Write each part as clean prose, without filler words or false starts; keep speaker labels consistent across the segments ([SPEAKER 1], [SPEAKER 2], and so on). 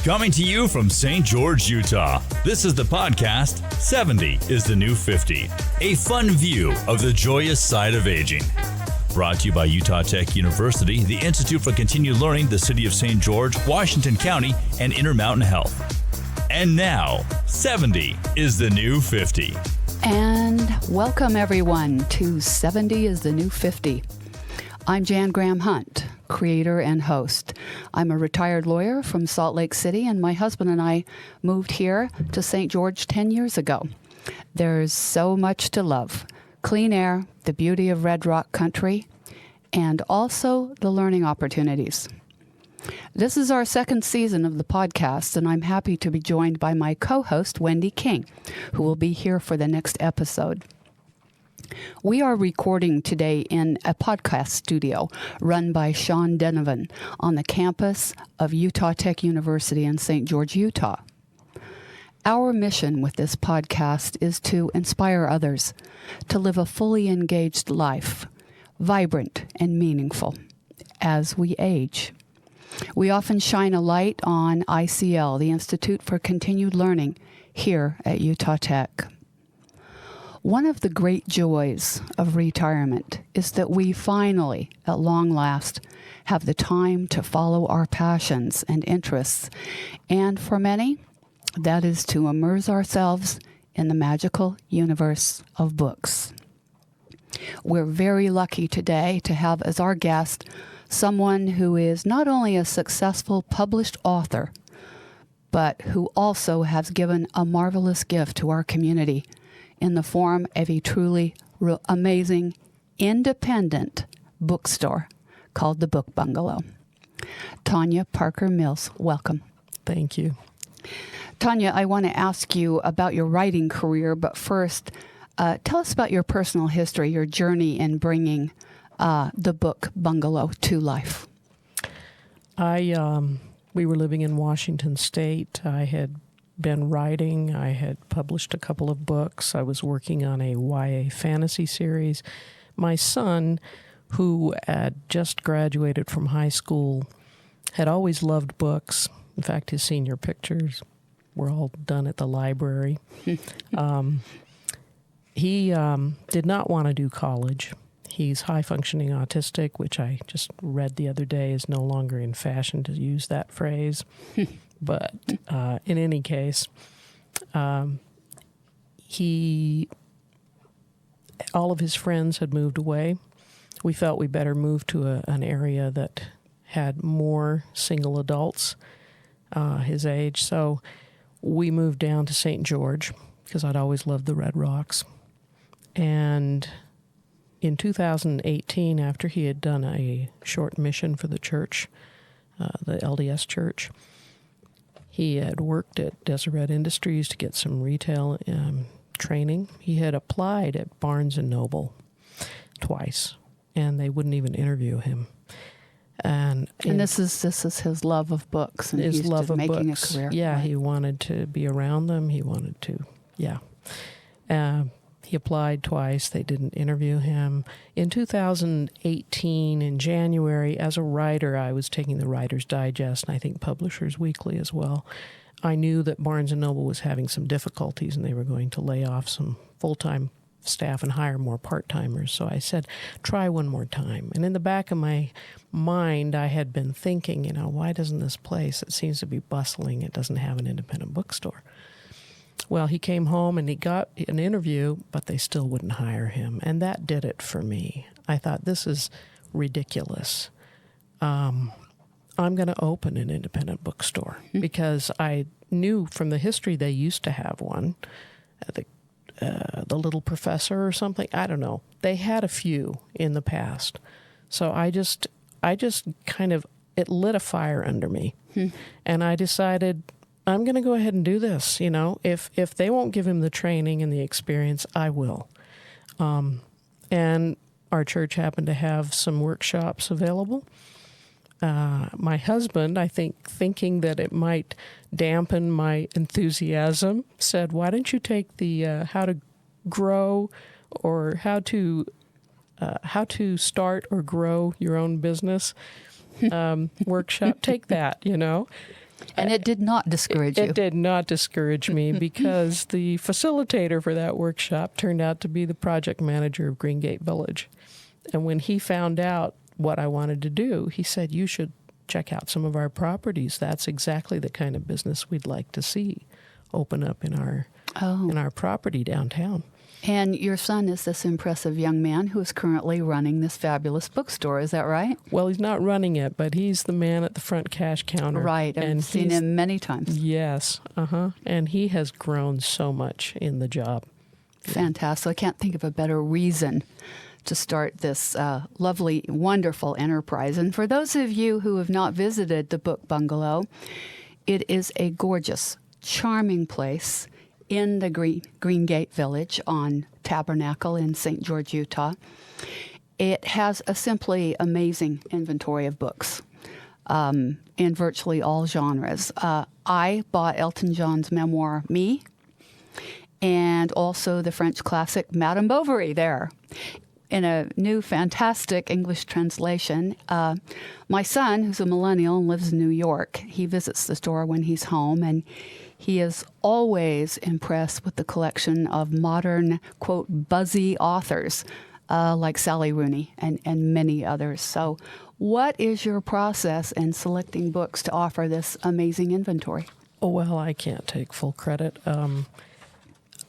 [SPEAKER 1] Coming to you from St. George, Utah, this is the podcast 70 is the New 50, a fun view of the joyous side of aging. Brought to you by Utah Tech University, the Institute for Continued Learning, the City of St. George, Washington County, and Intermountain Health. And now, 70 is the New 50.
[SPEAKER 2] And welcome everyone to 70 is the New 50. I'm Jan Graham Hunt, creator and host. I'm a retired lawyer from Salt Lake City, and my husband and I moved here to St. George 10 years ago. There's so much to love. Clean air, the beauty of Red Rock country, and also the learning opportunities. This is our second season of the podcast, and I'm happy to be joined by my co-host, Wendy King, who will be here for the next episode. We are recording today in a podcast studio run by Sean Denovan on the campus of Utah Tech University in St. George, Utah. Our mission with this podcast is to inspire others to live a fully engaged life, vibrant and meaningful, as we age. We often shine a light on ICL, the Institute for Continued Learning, here at Utah Tech. One of the great joys of retirement is that we finally, at long last, have the time to follow our passions and interests. And for many, that is to immerse ourselves in the magical universe of books. We're very lucky today to have as our guest someone who is not only a successful published author, but who also has given a marvelous gift to our community in the form of a truly amazing independent bookstore called the Book Bungalow. Tanya Parker Mills, welcome.
[SPEAKER 3] Thank you.
[SPEAKER 2] Tanya, I want to ask you about your writing career, but first, tell us about your personal history, your journey in bringing the Book Bungalow to life.
[SPEAKER 3] We were living in Washington State. I had been writing. I had published a couple of books. I was working on a YA fantasy series. My son, who had just graduated from high school, had always loved books. In fact, his senior pictures were all done at the library. He did not want to do college. He's high-functioning autistic, which I just read the other day is no longer in fashion to use that phrase. But in any case, all of his friends had moved away. We felt we better move to an area that had more single adults his age. So we moved down to St. George because I'd always loved the Red Rocks. And in 2018, after he had done a short mission for the church, the LDS church, he had worked at Deseret Industries to get some retail training. He had applied at Barnes & Noble twice, and they wouldn't even interview him. And
[SPEAKER 2] this is his love of books and
[SPEAKER 3] his love of
[SPEAKER 2] making
[SPEAKER 3] books.
[SPEAKER 2] A career.
[SPEAKER 3] Yeah,
[SPEAKER 2] right.
[SPEAKER 3] He wanted to be around them. He wanted to, he applied twice. They didn't interview him. In 2018, in January, as a writer, I was taking the Writer's Digest, and I think Publishers Weekly as well. I knew that Barnes & Noble was having some difficulties, and they were going to lay off some full-time staff and hire more part-timers. So I said, try one more time. And in the back of my mind, I had been thinking, why doesn't this place, it seems to be bustling, it doesn't have an independent bookstore? Well, he came home and he got an interview, but they still wouldn't hire him. And that did it for me. I thought, this is ridiculous. I'm going to open an independent bookstore because I knew from the history they used to have one, the Little Professor or something. I don't know. They had a few in the past. So I just kind of, it lit a fire under me. And I decided, I'm going to go ahead and do this. If they won't give him the training and the experience, I will. And our church happened to have some workshops available. My husband, I think, thinking that it might dampen my enthusiasm, said, why don't you take the how to grow or how to start or grow your own business workshop? Take that,
[SPEAKER 2] And it did not discourage you.
[SPEAKER 3] It did not discourage me because the facilitator for that workshop turned out to be the project manager of Greengate Village. And when he found out what I wanted to do, he said, you should check out some of our properties. That's exactly the kind of business we'd like to see open up in our property downtown.
[SPEAKER 2] And your son is this impressive young man who is currently running this fabulous bookstore. Is that right?
[SPEAKER 3] Well, he's not running it, but he's the man at the front cash counter.
[SPEAKER 2] Right. I've seen him many times.
[SPEAKER 3] Yes. And he has grown so much in the job.
[SPEAKER 2] Fantastic. I can't think of a better reason to start this lovely, wonderful enterprise. And for those of you who have not visited the Book Bungalow, it is a gorgeous, charming place in the Greengate Village on Tabernacle in St. George, Utah. It has a simply amazing inventory of books in virtually all genres. I bought Elton John's memoir, Me, and also the French classic Madame Bovary there in a new fantastic English translation. My son, who's a millennial and lives in New York, he visits the store when he's home, and he is always impressed with the collection of modern, quote, buzzy authors like Sally Rooney and many others. So what is your process in selecting books to offer this amazing inventory?
[SPEAKER 3] Oh, well, I can't take full credit.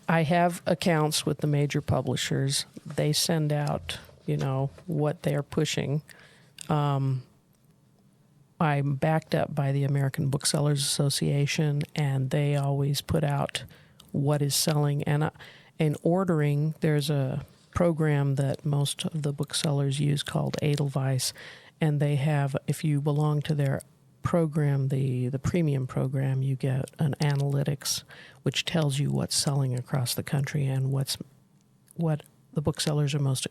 [SPEAKER 3] I have accounts with the major publishers. They send out, what they're pushing. I'm backed up by the American Booksellers Association, and they always put out what is selling. And in ordering, there's a program that most of the booksellers use called Edelweiss, and they have, if you belong to their program, the premium program, you get an analytics which tells you what's selling across the country and what the booksellers are most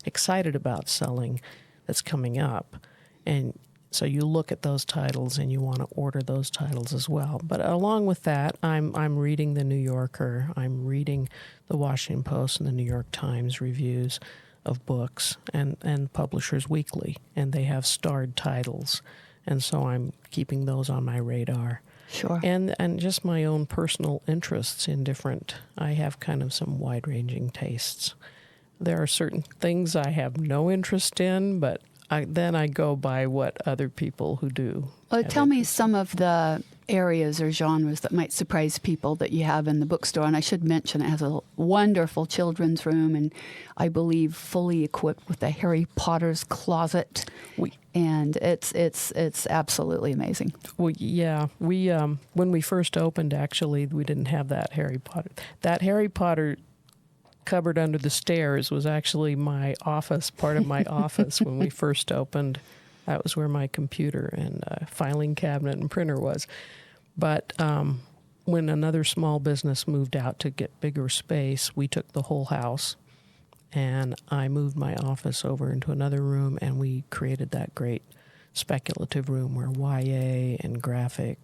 [SPEAKER 3] excited about selling that's coming up. And so you look at those titles and you want to order those titles as well. But along with that, I'm reading the New Yorker, I'm reading the Washington Post and the New York Times reviews of books and Publishers Weekly, and they have starred titles. And so I'm keeping those on my radar.
[SPEAKER 2] Sure.
[SPEAKER 3] And just my own personal interests in different, I have kind of some wide-ranging tastes. There are certain things I have no interest in, but then I go by what other people who do.
[SPEAKER 2] Well, tell me some of the areas or genres that might surprise people that you have in the bookstore. And I should mention it has a wonderful children's room, and I believe fully equipped with a Harry Potter's closet. And it's absolutely amazing.
[SPEAKER 3] Well, yeah, we when we first opened, actually, we didn't have that Harry Potter. That Harry Potter cupboard under the stairs was actually my office, part of my office when we first opened. That was where my computer and filing cabinet and printer was. But when another small business moved out to get bigger space, we took the whole house, and I moved my office over into another room, and we created that great speculative room where YA and graphic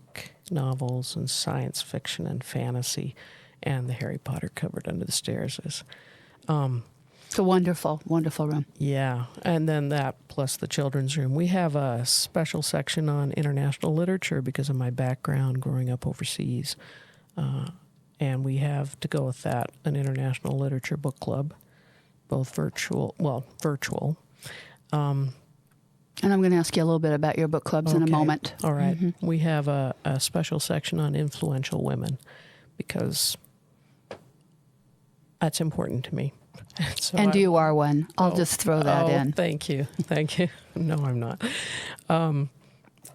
[SPEAKER 3] novels and science fiction and fantasy and the Harry Potter cupboard under the stairs is.
[SPEAKER 2] It's a wonderful, wonderful room.
[SPEAKER 3] Yeah, and then that plus the children's room. We have a special section on international literature because of my background growing up overseas. And we have, to go with that, an international literature book club, both virtual.
[SPEAKER 2] And I'm going to ask you a little bit about your book clubs in a moment.
[SPEAKER 3] All right. Mm-hmm. We have a special section on influential women because that's important to me. So
[SPEAKER 2] you are one. I'll just throw that in.
[SPEAKER 3] Thank you. Thank you. No, I'm not.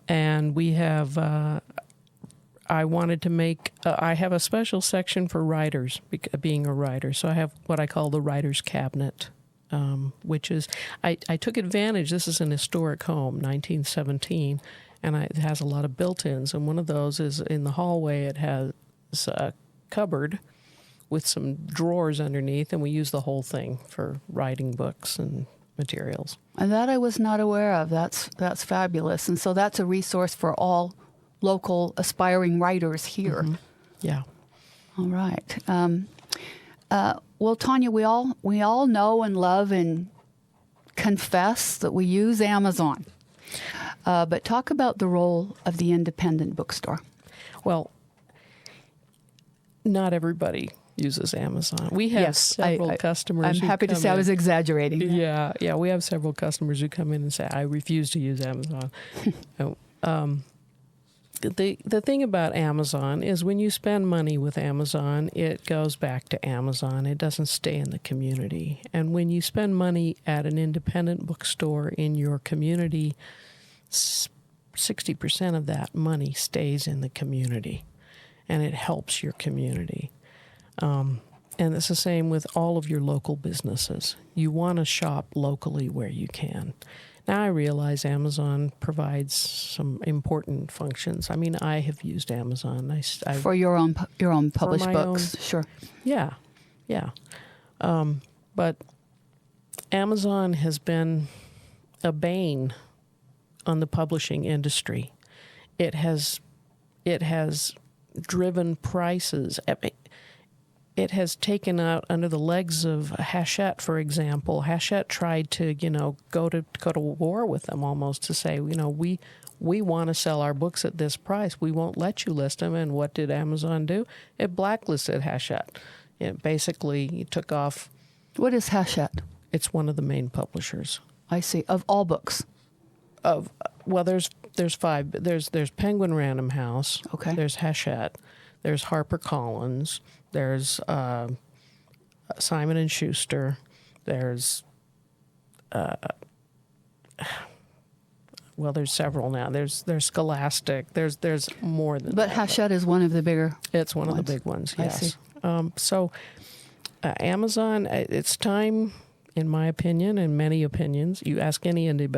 [SPEAKER 3] And we have, I wanted to make, I have a special section for writers, being a writer. So I have what I call the writer's cabinet, which is, I took advantage, this is an historic home, 1917, and it has a lot of built-ins. And one of those is in the hallway, it has a cupboard with some drawers underneath, and we use the whole thing for writing books and materials.
[SPEAKER 2] And that I was not aware of. That's fabulous. And so that's a resource for all local aspiring writers here.
[SPEAKER 3] Mm-hmm. Yeah.
[SPEAKER 2] All right. Well, Tanya, we all know and love and confess that we use Amazon. But talk about the role of the independent bookstore.
[SPEAKER 3] Well, not everybody uses Amazon. We have several customers.
[SPEAKER 2] I'm happy to say I was exaggerating.
[SPEAKER 3] Yeah. We have several customers who come in and say, "I refuse to use Amazon." The thing about Amazon is when you spend money with Amazon, it goes back to Amazon. It doesn't stay in the community. And when you spend money at an independent bookstore in your community, 60% of that money stays in the community, and it helps your community. And it's the same with all of your local businesses. You want to shop locally where you can. Now I realize Amazon provides some important functions. I mean, I have used Amazon.
[SPEAKER 2] For your own published books, sure.
[SPEAKER 3] Yeah. But Amazon has been a bane on the publishing industry. It has driven prices. It has taken out under the legs of Hachette, for example. Hachette tried to, go to war with them almost to say, we want to sell our books at this price. We won't let you list them. And what did Amazon do? It blacklisted Hachette. It basically took off.
[SPEAKER 2] What is Hachette?
[SPEAKER 3] It's one of the main publishers.
[SPEAKER 2] I see. Of all books.
[SPEAKER 3] There's five. There's Penguin Random House.
[SPEAKER 2] Okay.
[SPEAKER 3] There's Hachette. There's HarperCollins. There's Simon and Schuster. There's there's several now. There's Scholastic. There's more than.
[SPEAKER 2] But Hachette is one of the bigger.
[SPEAKER 3] It's one of the big ones. Yes. I see. Amazon. It's time, in my opinion, and many opinions. You ask any indie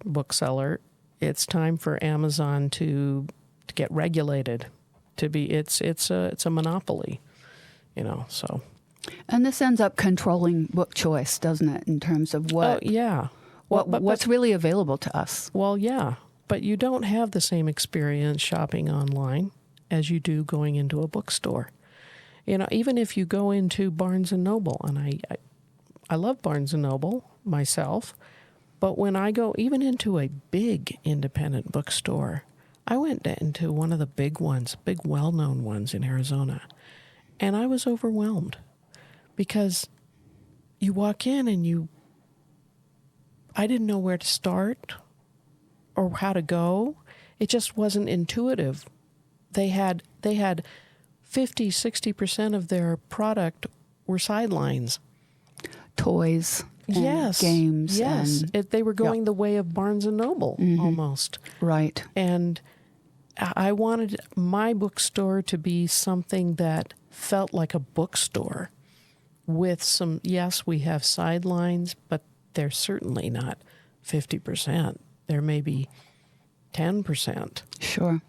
[SPEAKER 3] bookseller, it's time for Amazon to get regulated. It's a monopoly. So.
[SPEAKER 2] And this ends up controlling book choice, doesn't it, in terms of what?
[SPEAKER 3] Yeah.
[SPEAKER 2] What's really available to us?
[SPEAKER 3] Well, yeah, but you don't have the same experience shopping online as you do going into a bookstore. Even if you go into Barnes and Noble, and I love Barnes and Noble myself, but when I go even into a big independent bookstore, I went into one of the big ones, big well-known ones in Arizona. And I was overwhelmed because you walk in and I didn't know where to start or how to go. It just wasn't intuitive. They had 50-60% of their product were sidelines.
[SPEAKER 2] Toys. And games.
[SPEAKER 3] Yes. They were going the way of Barnes and Noble almost.
[SPEAKER 2] Right.
[SPEAKER 3] And I wanted my bookstore to be something that felt like a bookstore with some, yes, we have sidelines, but they're certainly not 50%. They're maybe 10%.
[SPEAKER 2] Sure.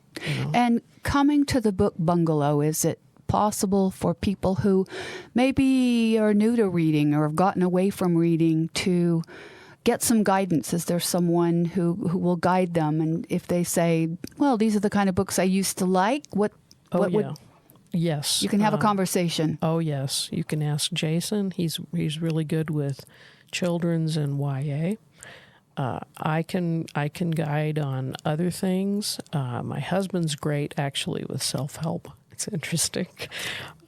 [SPEAKER 2] And coming to the book bungalow, is it possible for people who maybe are new to reading or have gotten away from reading to get some guidance? Is there someone who will guide them? And if they say, well, these are the kind of books I used to like, what would...
[SPEAKER 3] Yes.
[SPEAKER 2] You can have a conversation.
[SPEAKER 3] Oh, yes. You can ask Jason. He's really good with children's and YA. I can guide on other things. My husband's great, actually, with self-help. It's interesting.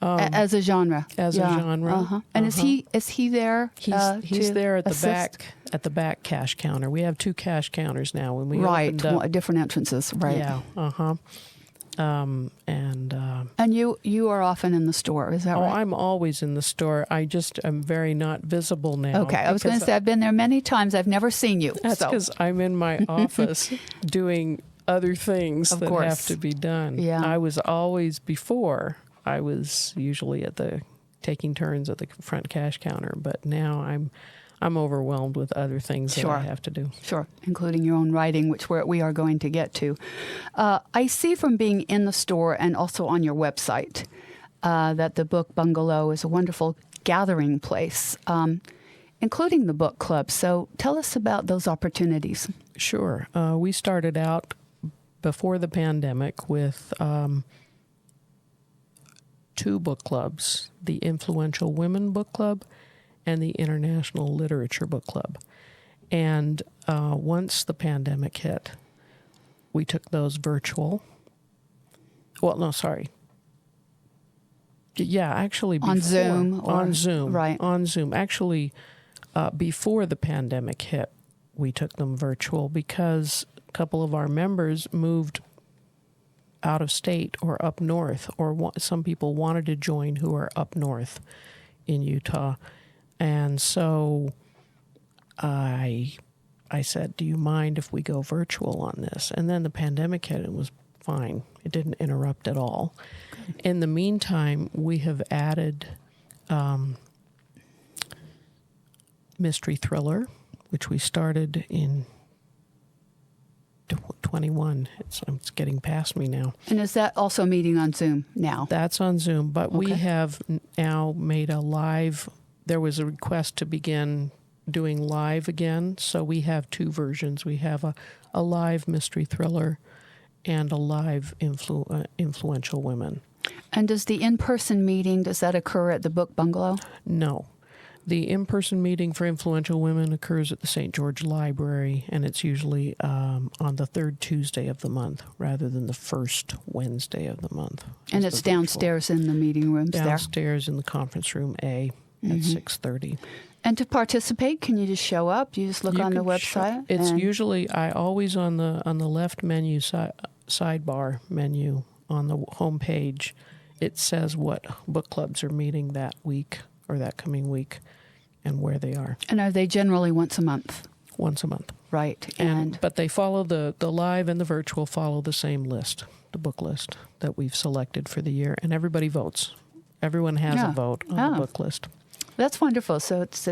[SPEAKER 2] As a genre.
[SPEAKER 3] As a genre.
[SPEAKER 2] Uh-huh. And is he there?
[SPEAKER 3] He's there at
[SPEAKER 2] assist?
[SPEAKER 3] the back cash counter. We have 2 cash counters now. When we
[SPEAKER 2] opened
[SPEAKER 3] up,
[SPEAKER 2] different entrances. Right.
[SPEAKER 3] Yeah.
[SPEAKER 2] And you are often in the store, is that right?
[SPEAKER 3] Oh, I'm always in the store. I just am very not visible now.
[SPEAKER 2] Okay, I was going to say I've been there many times. I've never seen you.
[SPEAKER 3] That's because I'm in my office doing other things that have to be done.
[SPEAKER 2] Yeah.
[SPEAKER 3] I was always before. I was usually taking turns at the front cash counter, but now I'm overwhelmed with other things that I have to do. Sure,
[SPEAKER 2] including your own writing, which we are going to get to. I see from being in the store and also on your website that the Book Bungalow is a wonderful gathering place, including the book club. So tell us about those opportunities.
[SPEAKER 3] Sure. We started out before the pandemic with 2 book clubs, the Influential Women Book Club and the International Literature Book Club. And once the pandemic hit, we took those virtual. Well, no, sorry. Yeah, actually before.
[SPEAKER 2] On Zoom?
[SPEAKER 3] On Zoom.
[SPEAKER 2] Right.
[SPEAKER 3] On Zoom. Actually, before the pandemic hit, we took them virtual because a couple of our members moved out of state or up north, or some people wanted to join who are up north in Utah. And so I said, do you mind if we go virtual on this? And then the pandemic hit, it was fine. It didn't interrupt at all. Good. In the meantime, we have added mystery thriller, which we started in 21. It's getting past me now.
[SPEAKER 2] And is that also meeting on Zoom now?
[SPEAKER 3] That's on Zoom, but we have now made a live. There was a request to begin doing live again, so we have two versions. We have a live mystery thriller and a live influential women.
[SPEAKER 2] And does the in-person meeting, does that occur at the Book Bungalow?
[SPEAKER 3] No. The in-person meeting for influential women occurs at the St. George Library, and it's usually on the third Tuesday of the month rather than the first Wednesday of the month.
[SPEAKER 2] And it's downstairs in the meeting rooms
[SPEAKER 3] downstairs in the conference room A at 6:30.
[SPEAKER 2] And to participate, can you just show up? Do you just look on the website?
[SPEAKER 3] It's usually, I always on the left menu, sidebar menu on the home page, it says what book clubs are meeting that week or that coming week and where they are.
[SPEAKER 2] And are they generally once a month?
[SPEAKER 3] Once a month.
[SPEAKER 2] Right.
[SPEAKER 3] But they follow the live and the virtual follow the same list, the book list that we've selected for the year, and everybody votes. Everyone has a vote on the book list.
[SPEAKER 2] That's wonderful. So it's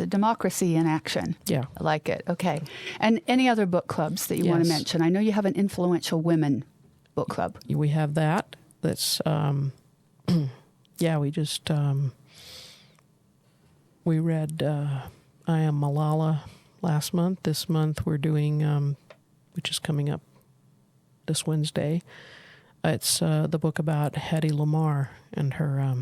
[SPEAKER 2] a democracy in action.
[SPEAKER 3] Yeah.
[SPEAKER 2] I like it. Okay. And any other book clubs that you want to mention? I know you have an influential women book club.
[SPEAKER 3] We have that. That's, we just, we read I Am Malala last month. This month we're doing, which is coming up this Wednesday, it's the book about Hedy Lamarr and her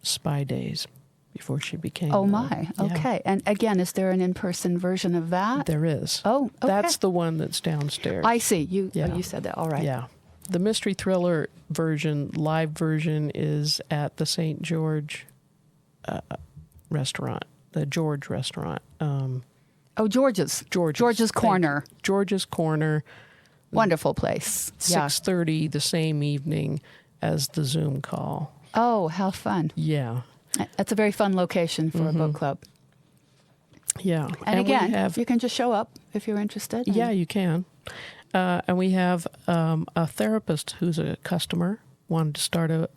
[SPEAKER 3] spy days before she became...
[SPEAKER 2] Oh, my. Okay. And again, is there an in-person version of that?
[SPEAKER 3] There is.
[SPEAKER 2] Oh, okay.
[SPEAKER 3] That's the one that's downstairs.
[SPEAKER 2] I see. You said that. All right.
[SPEAKER 3] Yeah. The mystery thriller version, live version, is at the St. George restaurant, the George restaurant.
[SPEAKER 2] George's. George's Corner.
[SPEAKER 3] George's Corner.
[SPEAKER 2] Wonderful place.
[SPEAKER 3] 6:30 the same evening as the Zoom call.
[SPEAKER 2] Oh, how fun.
[SPEAKER 3] Yeah.
[SPEAKER 2] That's a very fun location for a book club.
[SPEAKER 3] Yeah.
[SPEAKER 2] And again, you can just show up if you're interested.
[SPEAKER 3] Yeah, you can. And we have a therapist who's a customer, wanted to start a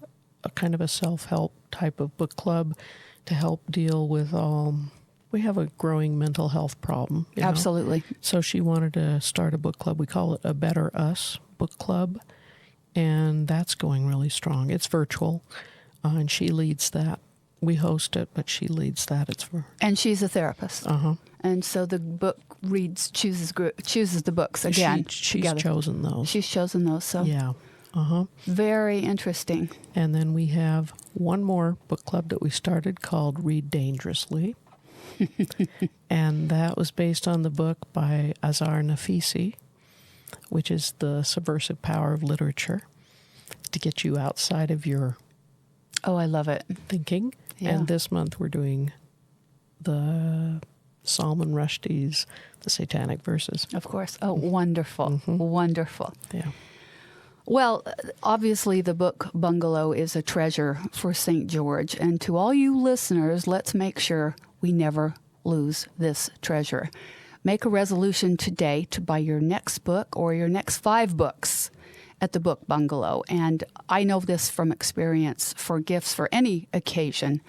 [SPEAKER 3] kind of a self-help type of book club to help deal with we have a growing mental health problem.
[SPEAKER 2] Absolutely.
[SPEAKER 3] So she wanted to start a book club. We call it a Better Us book club. And that's going really strong. It's virtual. And she leads that. We host it, but she leads that.
[SPEAKER 2] And she's a therapist.
[SPEAKER 3] Uh-huh.
[SPEAKER 2] And so the book chooses the books again.
[SPEAKER 3] She's chosen those.
[SPEAKER 2] She's chosen those. So
[SPEAKER 3] yeah. Uh-huh.
[SPEAKER 2] Very interesting.
[SPEAKER 3] And then we have one more book club that we started called Read Dangerously. And that was based on the book by Azar Nafisi, which is The Subversive Power of Literature, to get you outside of your
[SPEAKER 2] I love it.
[SPEAKER 3] Thinking. Yeah. And this month we're doing the Salman Rushdie's The Satanic Verses.
[SPEAKER 2] Of course. Oh, wonderful. Mm-hmm. Wonderful.
[SPEAKER 3] Yeah.
[SPEAKER 2] Well, obviously the Book Bungalow is a treasure for St. George. And to all you listeners, let's make sure we never lose this treasure. Make a resolution today to buy your next book or your next 5 books at the Book Bungalow. And I know this from experience for gifts for any occasion.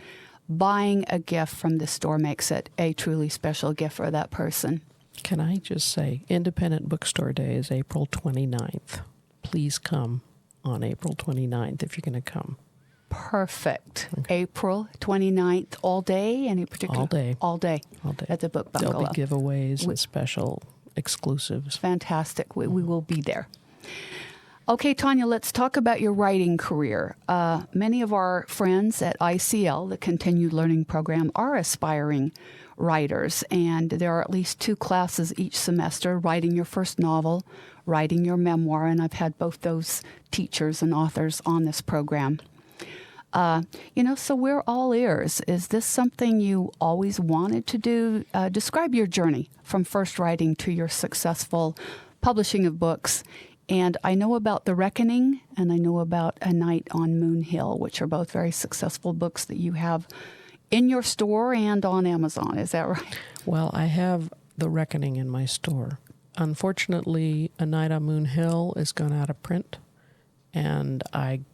[SPEAKER 2] Buying a gift from the store makes it a truly special gift for that person.
[SPEAKER 3] Can I just say, Independent Bookstore Day is April 29th. Please come on April 29th if you're going to come.
[SPEAKER 2] Perfect. Okay. April 29th, all day? Any particular?
[SPEAKER 3] All day.
[SPEAKER 2] All day.
[SPEAKER 3] All day.
[SPEAKER 2] At the Book Bungalow.
[SPEAKER 3] There'll be giveaways and special exclusives.
[SPEAKER 2] Fantastic. We will be there. Okay, Tanya, let's talk about your writing career. Many of our friends at ICL, the Continued Learning Program, are aspiring writers, and there are at least 2 classes each semester, writing your first novel, writing your memoir, and I've had both those teachers and authors on this program. So we're all ears. Is this something you always wanted to do? Describe your journey from first writing to your successful publishing of books. And I know about The Reckoning, and I know about A Night on Moon Hill, which are both very successful books that you have in your store and on Amazon. Is that right?
[SPEAKER 3] Well, I have The Reckoning in my store. Unfortunately, A Night on Moon Hill is gone out of print, and I'm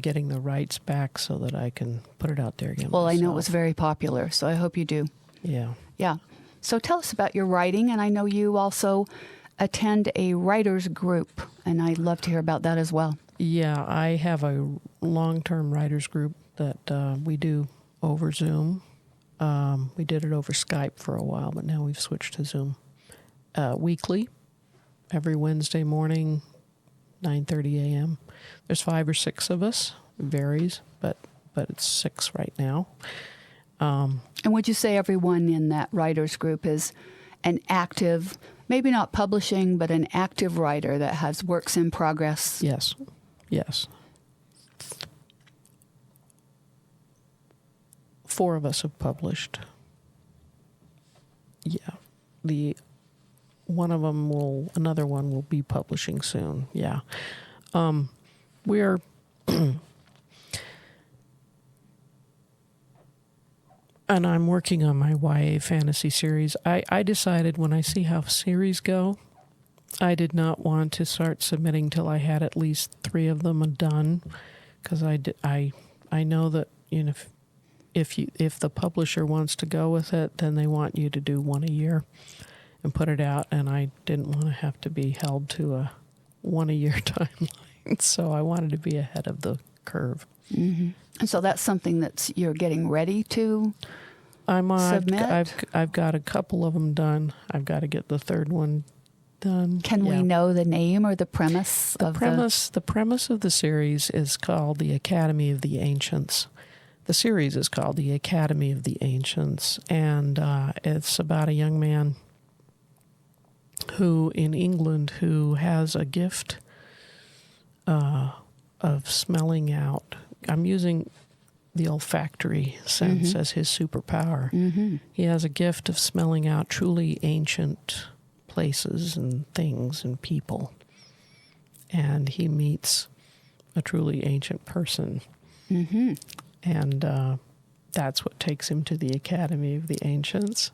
[SPEAKER 3] getting the rights back so that I can put it out there again.
[SPEAKER 2] Well,
[SPEAKER 3] myself.
[SPEAKER 2] I know it was very popular, so I hope you do.
[SPEAKER 3] Yeah.
[SPEAKER 2] Yeah. So tell us about your writing, and I know you also attend a writers group, and I'd love to hear about that as well.
[SPEAKER 3] Yeah, I have a long-term writers group that we do over Zoom. We did it over Skype for a while, but now we've switched to Zoom. Weekly, every Wednesday morning, 9:30 a.m. There's 5 or 6 of us. It varies, but it's 6 right now.
[SPEAKER 2] And would you say everyone in that writers group is an active, maybe not publishing, but an active writer that has works in progress?
[SPEAKER 3] Yes. 4 of us have published. Yeah. Another one will be publishing soon. Yeah. We're and I'm working on my YA fantasy series. I decided when I see how series go, I did not want to start submitting till I had at least 3 of them done, because I know that if the publisher wants to go with it, then they want you to do 1 a year and put it out, and I didn't want to have to be held to a 1 a year timeline, so I wanted to be ahead of the curve.
[SPEAKER 2] Mm-hmm. And so that's something you're getting ready to submit?
[SPEAKER 3] I've got a couple of them done. I've got to get the 3rd one done.
[SPEAKER 2] Can we know the name or the premise? The
[SPEAKER 3] premise of the series is called The Academy of the Ancients. The series is called The Academy of the Ancients, and it's about a young man who in England who has a gift of smelling out. I'm using the olfactory sense as his superpower. Mm-hmm. He has a gift of smelling out truly ancient places and things and people. And he meets a truly ancient person. Mm-hmm. And that's what takes him to the Academy of the Ancients.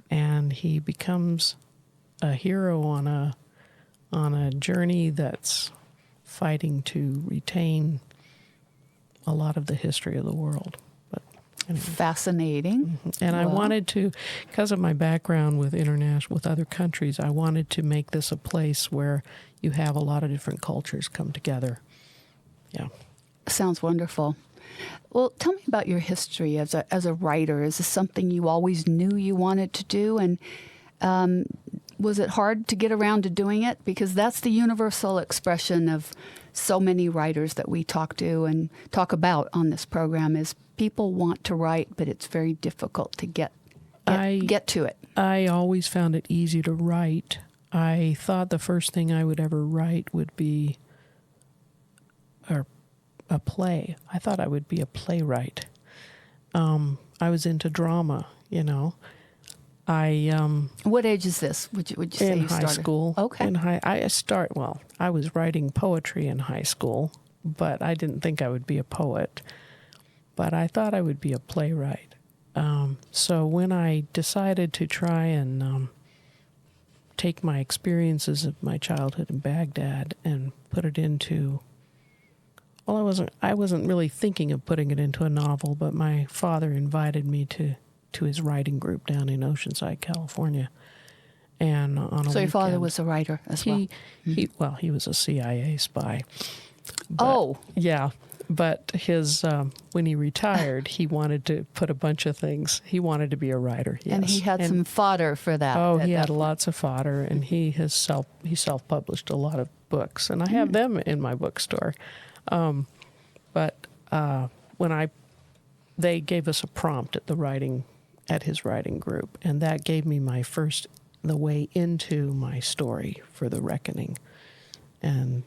[SPEAKER 3] And he becomes a hero on a journey that's fighting to retain a lot of the history of the world. But anyway.
[SPEAKER 2] Fascinating.
[SPEAKER 3] Mm-hmm. And I wanted to, because of my background with other countries, I wanted to make this a place where you have a lot of different cultures come together. Yeah.
[SPEAKER 2] Sounds wonderful. Well, tell me about your history as a writer. Is this something you always knew you wanted to do? And was it hard to get around to doing it? Because that's the universal expression of so many writers that we talk to and talk about on this program is people want to write, but it's very difficult to get to it.
[SPEAKER 3] I always found it easy to write. I thought the first thing I would ever write would be a play. I thought I would be a playwright. I was into drama,
[SPEAKER 2] What age is this? Would you say
[SPEAKER 3] in
[SPEAKER 2] you started?
[SPEAKER 3] high school?
[SPEAKER 2] Okay.
[SPEAKER 3] I was writing poetry in high school, but I didn't think I would be a poet. But I thought I would be a playwright. So when I decided to try and take my experiences of my childhood in Baghdad and put it into, I wasn't really thinking of putting it into a novel, but my father invited me to his writing group down in Oceanside, California. And on a
[SPEAKER 2] So your
[SPEAKER 3] weekend,
[SPEAKER 2] father was a writer as well?
[SPEAKER 3] He was a CIA spy.
[SPEAKER 2] Oh.
[SPEAKER 3] Yeah. But his when he retired, he wanted to put a bunch of things. He wanted to be a writer. Yes.
[SPEAKER 2] And he had some fodder for that.
[SPEAKER 3] Oh, he had lots of fodder, and he self-published a lot of books, and I have them in my bookstore. But when they gave us a prompt at his writing group, and that gave me the way into my story for The Reckoning. And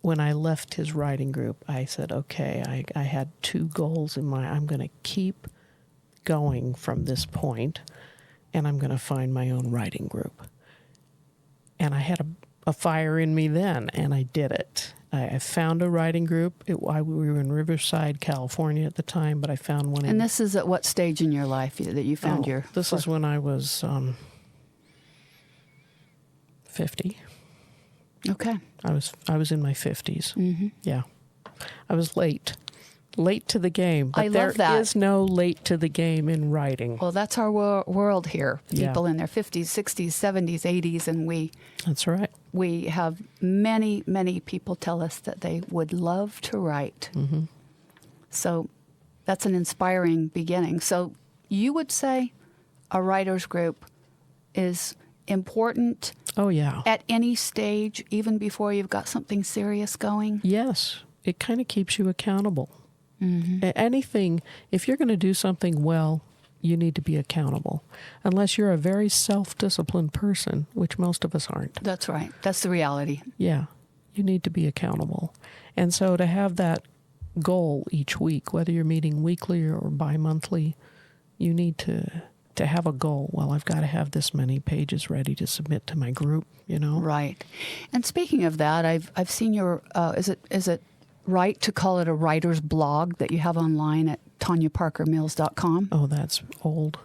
[SPEAKER 3] when I left his writing group, I said, okay, I had 2 goals in mind. I'm going to keep going from this point, and I'm going to find my own writing group. And I had a fire in me then, and I did it. I found a writing group. We were in Riverside, California at the time, but I found one.
[SPEAKER 2] And this is at what stage in your life that you found your...
[SPEAKER 3] This is when I was 50.
[SPEAKER 2] Okay.
[SPEAKER 3] I was in my 50s.
[SPEAKER 2] Mm-hmm.
[SPEAKER 3] Yeah. I was late to the game. But
[SPEAKER 2] I love that.
[SPEAKER 3] There is no late to the game in writing.
[SPEAKER 2] Well, that's our world here. People
[SPEAKER 3] Yeah.
[SPEAKER 2] in their 50s, 60s, 70s, 80s, and
[SPEAKER 3] That's right.
[SPEAKER 2] we have many, many people tell us that they would love to write.
[SPEAKER 3] Mm-hmm.
[SPEAKER 2] So that's an inspiring beginning. So you would say a writer's group is important
[SPEAKER 3] Oh, yeah.
[SPEAKER 2] at any stage, even before you've got something serious going?
[SPEAKER 3] Yes. It kind of keeps you accountable.
[SPEAKER 2] Mm-hmm.
[SPEAKER 3] Anything, if you're going to do something well, you need to be accountable. Unless you're a very self-disciplined person, which most of us aren't.
[SPEAKER 2] That's right. That's the reality.
[SPEAKER 3] Yeah. You need to be accountable. And so to have that goal each week, whether you're meeting weekly or bi-monthly, you need to have a goal. Well, I've got to have this many pages ready to submit to my group, you know?
[SPEAKER 2] Right. And speaking of that, I've seen your, is it right to call it a writer's blog that you have online at tanyaparkermills.com?
[SPEAKER 3] Oh, that's old.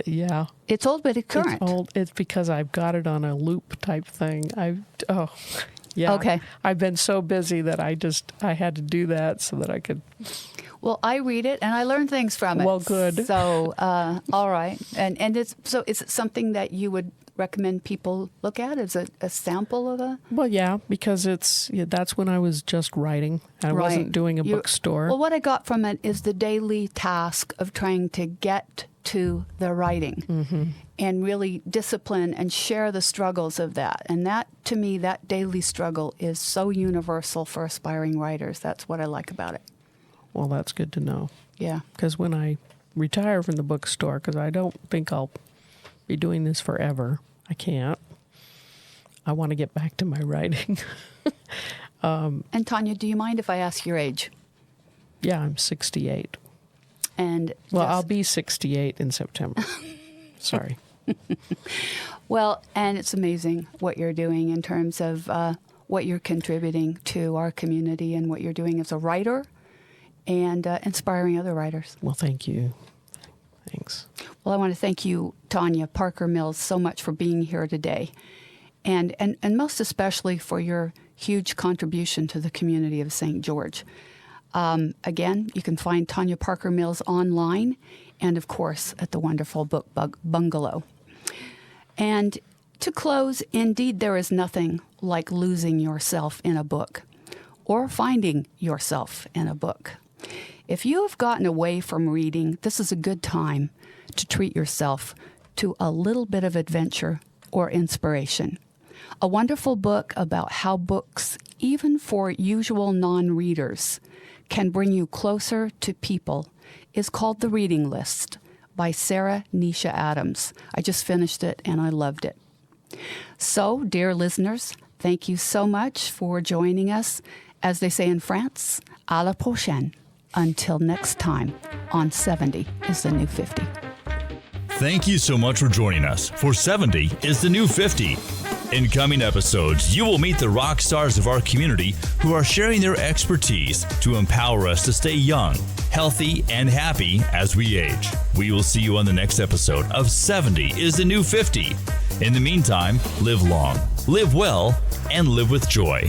[SPEAKER 3] Yeah.
[SPEAKER 2] It's old, but it's current.
[SPEAKER 3] It's old. It's because I've got it on a loop type thing. Yeah.
[SPEAKER 2] Okay.
[SPEAKER 3] I've been so busy that I had to do that so that I could.
[SPEAKER 2] Well, I read it and I learn things from it.
[SPEAKER 3] Well, good.
[SPEAKER 2] So, all right. And is it something that you would recommend people look at? Is it a sample of a?
[SPEAKER 3] Well, yeah, because that's when I was just writing. I wasn't doing a bookstore.
[SPEAKER 2] Well, what I got from it is the daily task of trying to get to the writing and really discipline and share the struggles of that. And that, to me, that daily struggle is so universal for aspiring writers. That's what I like about it.
[SPEAKER 3] Well, that's good to know.
[SPEAKER 2] Yeah.
[SPEAKER 3] Because when I retire from the bookstore, because I don't think I'll be doing this forever. I can't. I want to get back to my writing.
[SPEAKER 2] And Tanya, do you mind if I ask your age?
[SPEAKER 3] Yeah, I'm 68.
[SPEAKER 2] And
[SPEAKER 3] I'll be 68 in September. Sorry.
[SPEAKER 2] Well, and it's amazing what you're doing in terms of what you're contributing to our community and what you're doing as a writer and inspiring other writers.
[SPEAKER 3] Well, thank you. Thanks.
[SPEAKER 2] Well, I want to thank you, Tanya Parker Mills, so much for being here today. And most especially for your huge contribution to the community of St. George. Again, you can find Tanya Parker Mills online and, of course, at the wonderful Book Bungalow. And to close, indeed, there is nothing like losing yourself in a book or finding yourself in a book. If you have gotten away from reading, this is a good time to treat yourself to a little bit of adventure or inspiration. A wonderful book about how books, even for usual non-readers, can bring you closer to people is called The Reading List by Sarah Nisha Adams. I just finished it and I loved it. So, dear listeners, thank you so much for joining us. As they say in France, à la prochaine. Until next time on 70 is the New 50.
[SPEAKER 1] Thank you so much for joining us for 70 is the New 50. In coming episodes, you will meet the rock stars of our community who are sharing their expertise to empower us to stay young, healthy, and happy as we age. We will see you on the next episode of 70 is the New 50. In the meantime, live long, live well, and live with joy.